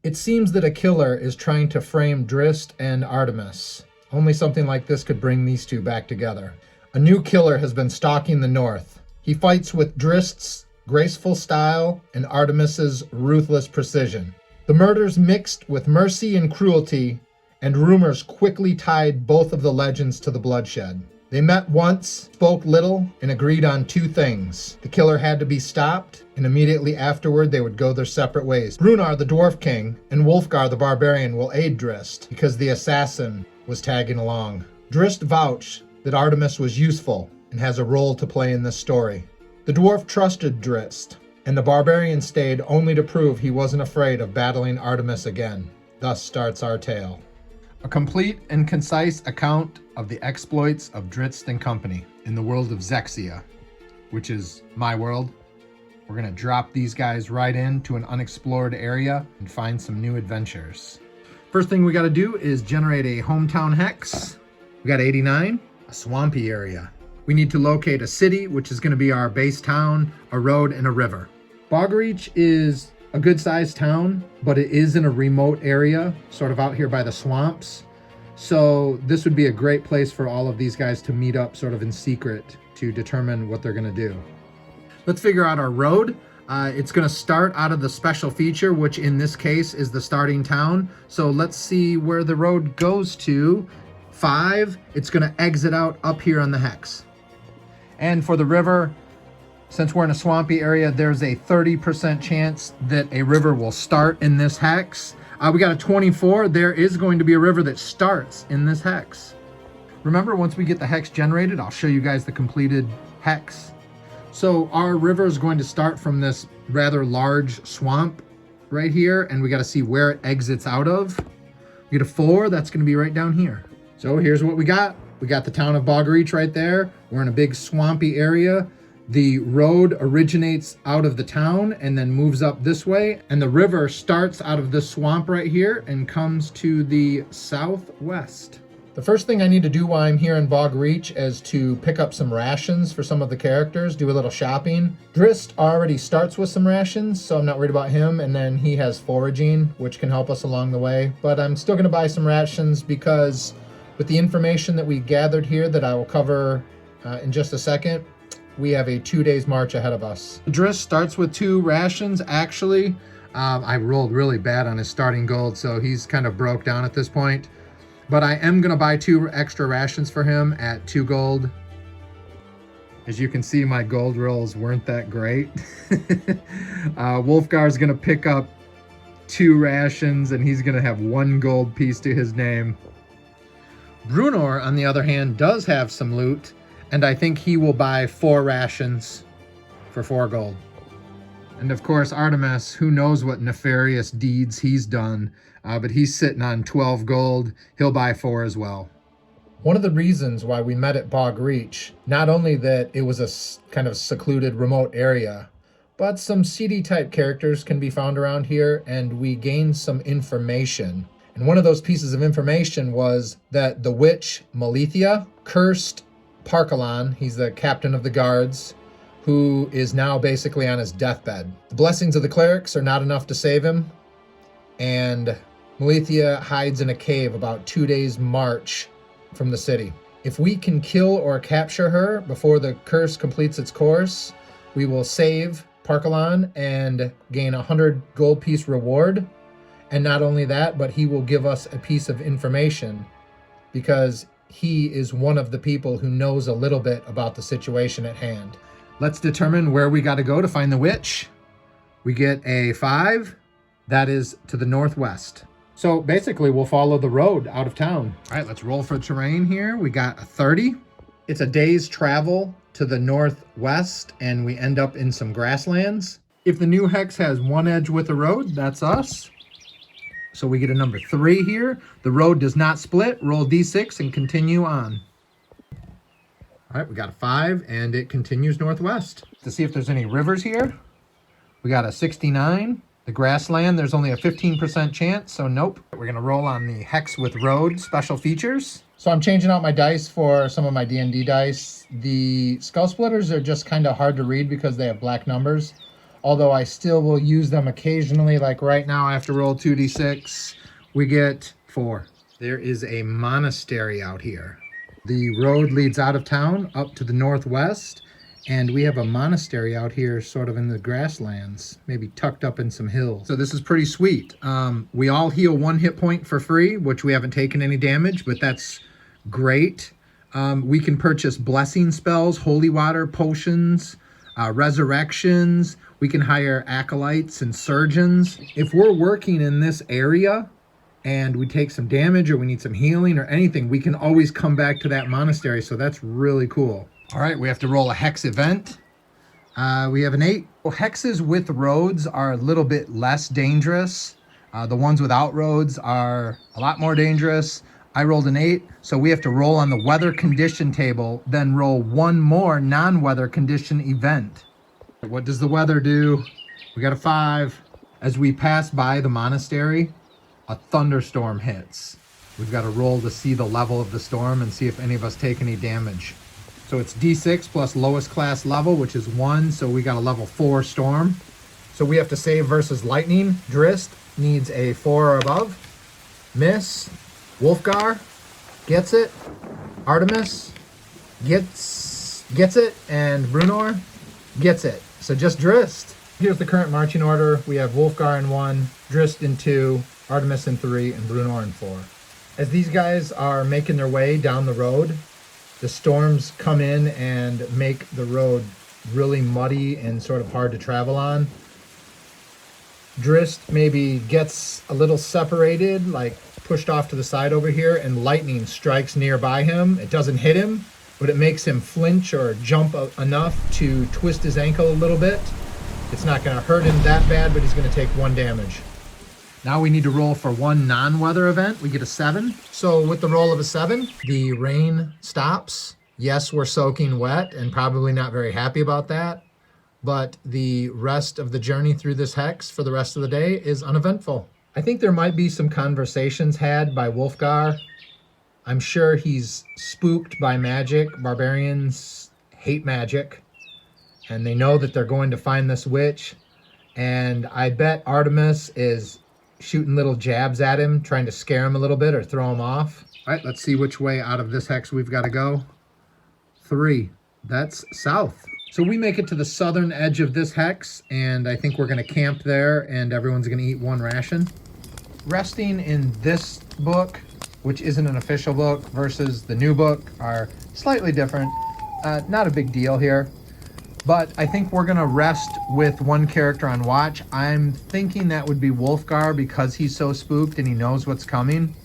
It seems that a killer is trying to frame Drizzt and Artemis. Only something like this could bring these two back together. A new killer has been stalking the north. He fights with Drizzt's graceful style and Artemis's ruthless precision. The murders mixed with mercy and cruelty, and rumors quickly tied both of the legends to the bloodshed. They met once, spoke little, and agreed on two things. The killer had to be stopped, and immediately afterward they would go their separate ways. Brunar, the Dwarf King, and Wulfgar, the Barbarian, will aid Drizzt, because the assassin was tagging along. Drizzt vouched that Artemis was useful and has a role to play in this story. The dwarf trusted Drizzt, and the Barbarian stayed only to prove he wasn't afraid of battling Artemis again. Thus starts our tale. A complete and concise account of the exploits of Drizzt and company in the world of Zexia, which is my world. We're going to drop these guys right into an unexplored area and find some new adventures. First thing we got to do is generate a hometown hex. We got 89, a swampy area. We need to locate a city, which is going to be our base town, a road, and a river. Bogreach is a good sized town, but it is in a remote area, sort of out here by the swamps. So this would be a great place for all of these guys to meet up sort of in secret to determine what they're going to do. Let's figure out our road. It's going to start out of the special feature, which in this case is the starting town. So let's see where the road goes to. 5, it's going to exit out up here on the hex. And for the river, since we're in a swampy area, there's a 30% chance that a river will start in this hex. We got a 24. There is going to be a river that starts in this hex. Remember, once we get the hex generated, I'll show you guys the completed hex. So our river is going to start from this rather large swamp right here, and we got to see where it exits out of. We get a 4, that's going to be right down here. So here's what we got. We got the town of Bogreach right there. We're in a big swampy area. The road originates out of the town and then moves up this way, and the river starts out of this swamp right here and comes to the southwest. The first thing I need to do while I'm here in Bogreach is to pick up some rations for some of the characters, do a little shopping. Drizzt already starts with some rations, so I'm not worried about him, and then he has foraging, which can help us along the way. But I'm still going to buy some rations because with the information that we gathered here that I will cover in just a second, we have a 2 days march ahead of us. Drizzt starts with 2 rations, actually. I rolled really bad on his starting gold, so he's kind of broke down at this point. But I am going to buy 2 extra rations for him at 2 gold. As you can see, my gold rolls weren't that great. Wulfgar's going to pick up 2 rations, and he's going to have 1 gold piece to his name. Brunar, on the other hand, does have some loot, and I think he will buy 4 rations for 4 gold. And of course, Artemis, who knows what nefarious deeds he's done, but he's sitting on 12 gold. He'll buy 4 as well. One of the reasons why we met at Bogreach, not only that it was a kind of secluded, remote area, but some seedy type characters can be found around here, and we gained some information. And one of those pieces of information was that the witch Malithia cursed Parkalan, he's the captain of the guards, who is now basically on his deathbed. The blessings of the clerics are not enough to save him, and Malithia hides in a cave about 2 days' march from the city. If we can kill or capture her before the curse completes its course, we will save Parkalan and gain a 100 gold piece reward. And not only that, but he will give us a piece of information because he is one of the people who knows a little bit about the situation at hand. Let's determine where we got to go to find the witch. We get a 5. That is to the northwest. So basically, we'll follow the road out of town. All right, let's roll for terrain here. We got a 30. It's a day's travel to the northwest, and we end up in some grasslands. If the new hex has 1 edge with a road, that's us. So we get a number 3 here. The road does not split. Roll d6 and continue on. All right, we got a 5, and it continues northwest. To see if there's any rivers here, we got a 69. The grassland, there's only a 15% chance, so nope. We're going to roll on the hex with road special features. So I'm changing out my dice for some of my D&D dice. The skull splitters are just kind of hard to read because they have black numbers. although I still will use them occasionally. Like right now, I have to roll 2d6. We get 4. There is a monastery out here. The road leads out of town up to the northwest, and we have a monastery out here sort of in the grasslands, maybe tucked up in some hills. So this is pretty sweet. We all heal 1 hit point for free, which we haven't taken any damage, but that's great. We can purchase blessing spells, holy water, potions, resurrections. We can hire acolytes and surgeons. If we're working in this area and we take some damage or we need some healing or anything, we can always come back to that monastery. So that's really cool. All right, we have to roll a hex event. We have an 8. Well, hexes with roads are a little bit less dangerous. The ones without roads are a lot more dangerous. I rolled an 8, so we have to roll on the weather condition table, then roll 1 more non-weather condition event. What does the weather do? We got a 5. As we pass by the monastery, a thunderstorm hits. We've got to roll to see the level of the storm and see if any of us take any damage. So it's D6 plus lowest class level, which is 1, so we got a level 4 storm. So we have to save versus lightning. Drist needs a 4 or above. Miss. Wolfgar gets it. Artemis gets it. And Brunor gets it. So just Drist. Here's the current marching order. We have Wolfgar in 1, Drist in 2, Artemis in 3, and Brunor in 4. As these guys are making their way down the road, the storms come in and make the road really muddy and sort of hard to travel on. Drist maybe gets a little separated, like pushed off to the side over here, and lightning strikes nearby him. It doesn't hit him, but it makes him flinch or jump enough to twist his ankle a little bit. It's not going to hurt him that bad, but he's going to take 1 damage. Now we need to roll for 1 non-weather event. We get a 7. So with the roll of a 7, the rain stops. Yes, we're soaking wet and probably not very happy about that, but the rest of the journey through this hex for the rest of the day is uneventful. I think there might be some conversations had by Wolfgar. I'm sure he's spooked by magic. Barbarians hate magic, and they know that they're going to find this witch. And I bet Artemis is shooting little jabs at him, trying to scare him a little bit or throw him off. All right, let's see which way out of this hex we've got to go. 3. That's south. So we make it to the southern edge of this hex, and I think we're going to camp there, and everyone's going to eat 1 ration. Resting in this book, which isn't an official book, versus the new book are slightly different. Not a big deal here, but I think we're going to rest with 1 character on watch. I'm thinking that would be Wolfgar because he's so spooked and he knows what's coming.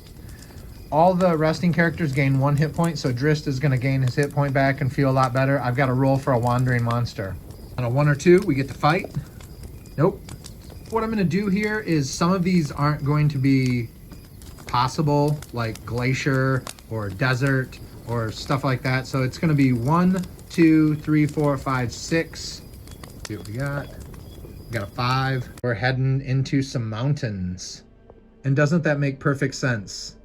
All the resting characters gain 1 hit point, so Drist is going to gain his hit point back and feel a lot better. I've got to roll for a wandering monster. On a 1 or 2, we get to fight. Nope. What I'm going to do here is some of these aren't going to be possible, like glacier or desert or stuff like that. So it's going to be 1, 2, 3, 4, 5, 6. Let's see what we got. We got a 5. We're heading into some mountains. And doesn't that make perfect sense?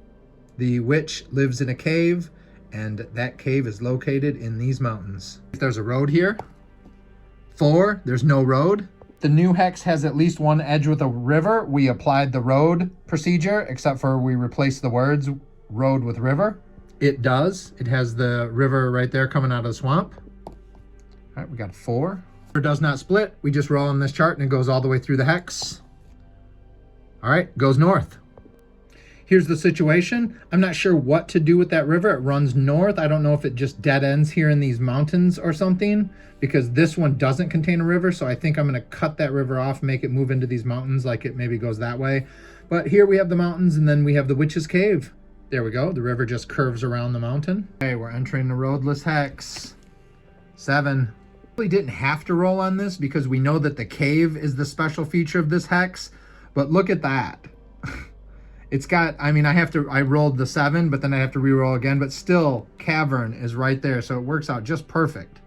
The witch lives in a cave, and that cave is located in these mountains. If there's a road here. 4, there's no road. The new hex has at least 1 edge with a river. We applied the road procedure, except for we replaced the words road with river. It does. It has the river right there coming out of the swamp. All right, we got 4. River does not split. We just roll on this chart and it goes all the way through the hex. All right, goes north. Here's the situation. I'm not sure what to do with that river. It runs north. I don't know if it just dead ends here in these mountains or something, because this one doesn't contain a river. So I think I'm going to cut that river off, make it move into these mountains like it maybe goes that way. But here we have the mountains, and then we have the witch's cave. There we go. The river just curves around the mountain. Okay, we're entering the roadless hex. 7. We didn't have to roll on this because we know that the cave is the special feature of this hex. But look at that. It's got, I mean, I rolled the 7, but then I have to re-roll again, but still cavern is right there. So it works out just perfect.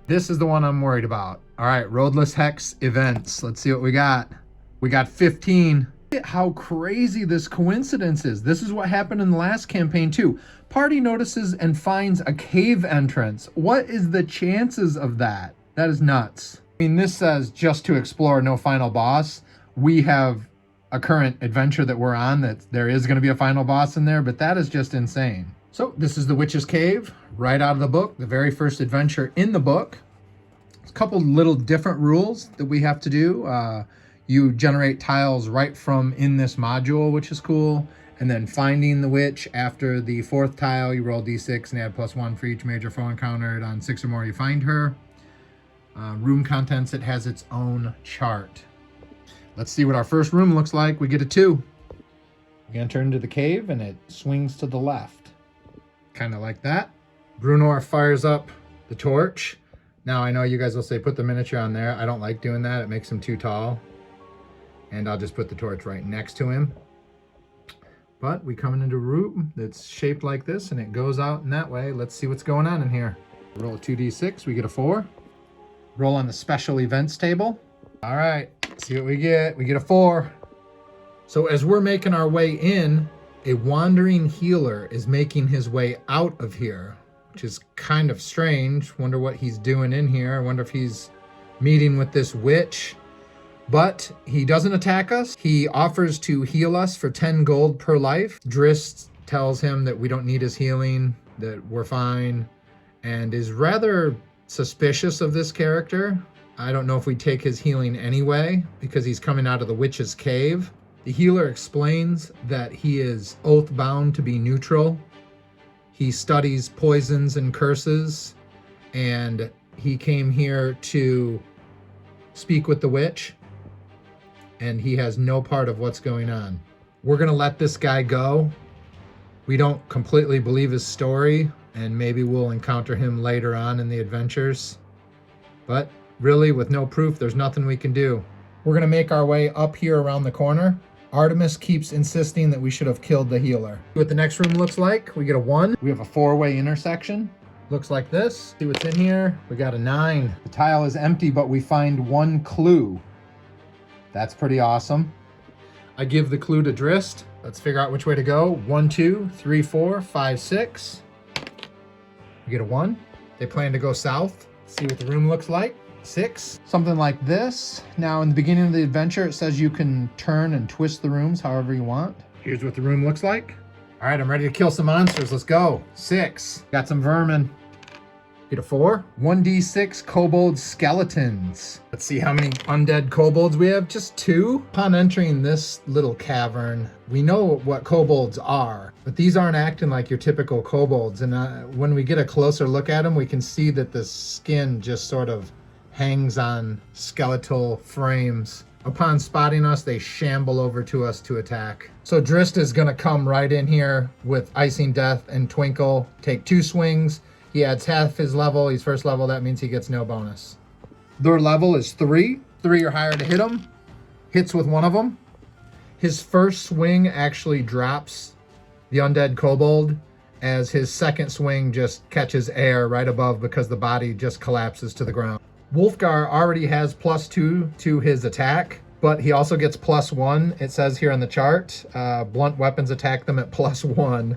This is the one I'm worried about. All right, roadless hex events. Let's see what we got. We got 15. Look at how crazy this coincidence is. This is what happened in the last campaign too. Party notices and finds a cave entrance. What is the chances of that? That is nuts. I mean, this says just to explore, no final boss. We have a current adventure that we're on that there is going to be a final boss in there, but that is just insane. So this is the Witch's Cave, right out of the book, the very first adventure in the book. There's a couple little different rules that we have to do. You generate tiles right from in this module, which is cool. And then finding the witch after the 4th tile, you roll d6 and add +1 for each major foe encountered. On 6 or more, you find her. Room contents, it has its own chart. Let's see what our first room looks like. We get a 2. We enter into the cave and it swings to the left. Kind of like that. Brunor fires up the torch. Now I know you guys will say put the miniature on there. I don't like doing that. It makes him too tall. And I'll just put the torch right next to him. But we come into a room that's shaped like this and it goes out in that way. Let's see what's going on in here. Roll a 2d6, we get a 4. Roll on the special events table. All right, see what we get. We get a 4. So as we're making our way in, a wandering healer is making his way out of here, which is kind of strange. Wonder what he's doing in here. I wonder if he's meeting with this witch. But he doesn't attack us. He offers to heal us for 10 gold per life. Drist tells him that we don't need his healing, that we're fine, and is rather suspicious of this character. I don't know if we take his healing anyway, because he's coming out of the witch's cave. The healer explains that he is oath-bound to be neutral. He studies poisons and curses, and he came here to speak with the witch, and he has no part of what's going on. We're gonna let this guy go. We don't completely believe his story, and maybe we'll encounter him later on in the adventures. But really, with no proof, there's nothing we can do. We're gonna make our way up here around the corner. Artemis keeps insisting that we should have killed the healer. See what the next room looks like. We get a 1. We have a 4-way intersection. Looks like this. See what's in here. We got a 9. The tile is empty, but we find 1 clue. That's pretty awesome. I give the clue to Drist. Let's figure out which way to go. 1, 2, 3, 4, 5, 6. We get a 1. They plan to go south. See what the room looks like. 6. Something like this. Now in the beginning of the adventure, it says you can turn and twist the rooms however you want. Here's what the room looks like. All right, I'm ready to kill some monsters. Let's go. 6. Got some vermin. Get a 4. 1d6 kobold skeletons. Let's see how many undead kobolds we have. Just 2. Upon entering this little cavern, we know what kobolds are, but these aren't acting like your typical kobolds. And when we get a closer look at them, we can see that the skin just sort of hangs on skeletal frames. Upon spotting us, they shamble over to us to attack. So Drist is gonna come right in here with Icing Death and Twinkle, take 2 swings. He adds half his level. He's first level. That means he gets no bonus. Their level is 3. 3 or higher to hit him. Hits with 1 of them. His first swing actually drops the undead kobold, as his second swing just catches air right above because the body just collapses to the ground. Wolfgar already has +2 to his attack, but he also gets +1. It says here on the chart, blunt weapons attack them at +1. The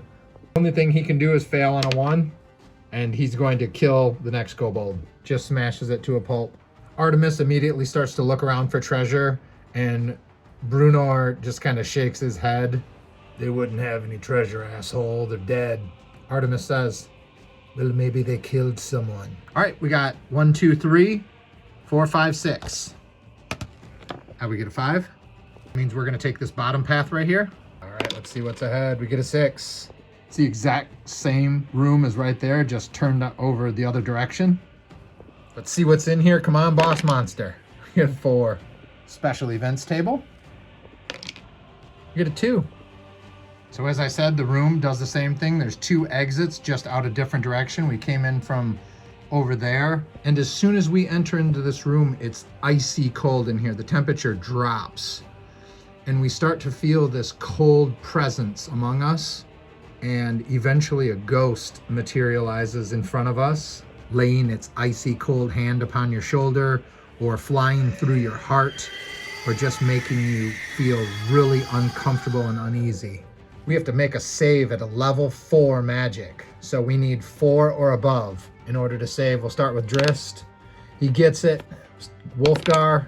only thing he can do is fail on a 1. And he's going to kill the next kobold. Just smashes it to a pulp. Artemis immediately starts to look around for treasure, and Brunor just kind of shakes his head. They wouldn't have any treasure, asshole. They're dead. Artemis says, well, maybe they killed someone. All right, we got 1, 2, 3, 4, 5, 6. How we get a 5? Means we're gonna take this bottom path right here. All right, let's see what's ahead. We get a 6. It's the exact same room as right there, just turned over the other direction. Let's see what's in here. Come on, boss monster. We get a 4. Special events table. We get a 2. So as I said, the room does the same thing. There's 2 exits just out a different direction. We came in from over there. And as soon as we enter into this room, it's icy cold in here. The temperature drops. And we start to feel this cold presence among us. And eventually a ghost materializes in front of us, laying its icy cold hand upon your shoulder, or flying through your heart, or just making you feel really uncomfortable and uneasy. We have to make a save at a level 4 magic. So we need 4 or above in order to save. We'll start with Drist. He gets it. Wolfgar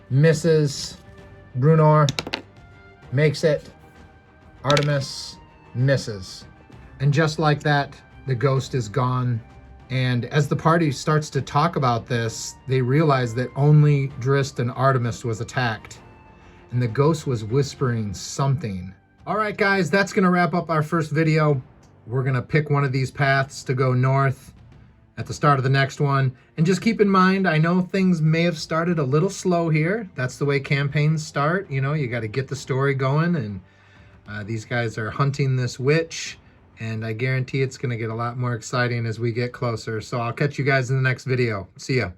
misses. Brunor makes it. Artemis misses. And just like that, the ghost is gone. And as the party starts to talk about this, they realize that only Drist and Artemis was attacked. And the ghost was whispering something. All right, guys, that's going to wrap up our first video. We're going to pick one of these paths to go north at the start of the next one. And just keep in mind, I know things may have started a little slow here. That's the way campaigns start. You know, you got to get the story going. And these guys are hunting this witch. And I guarantee it's going to get a lot more exciting as we get closer. So I'll catch you guys in the next video. See ya.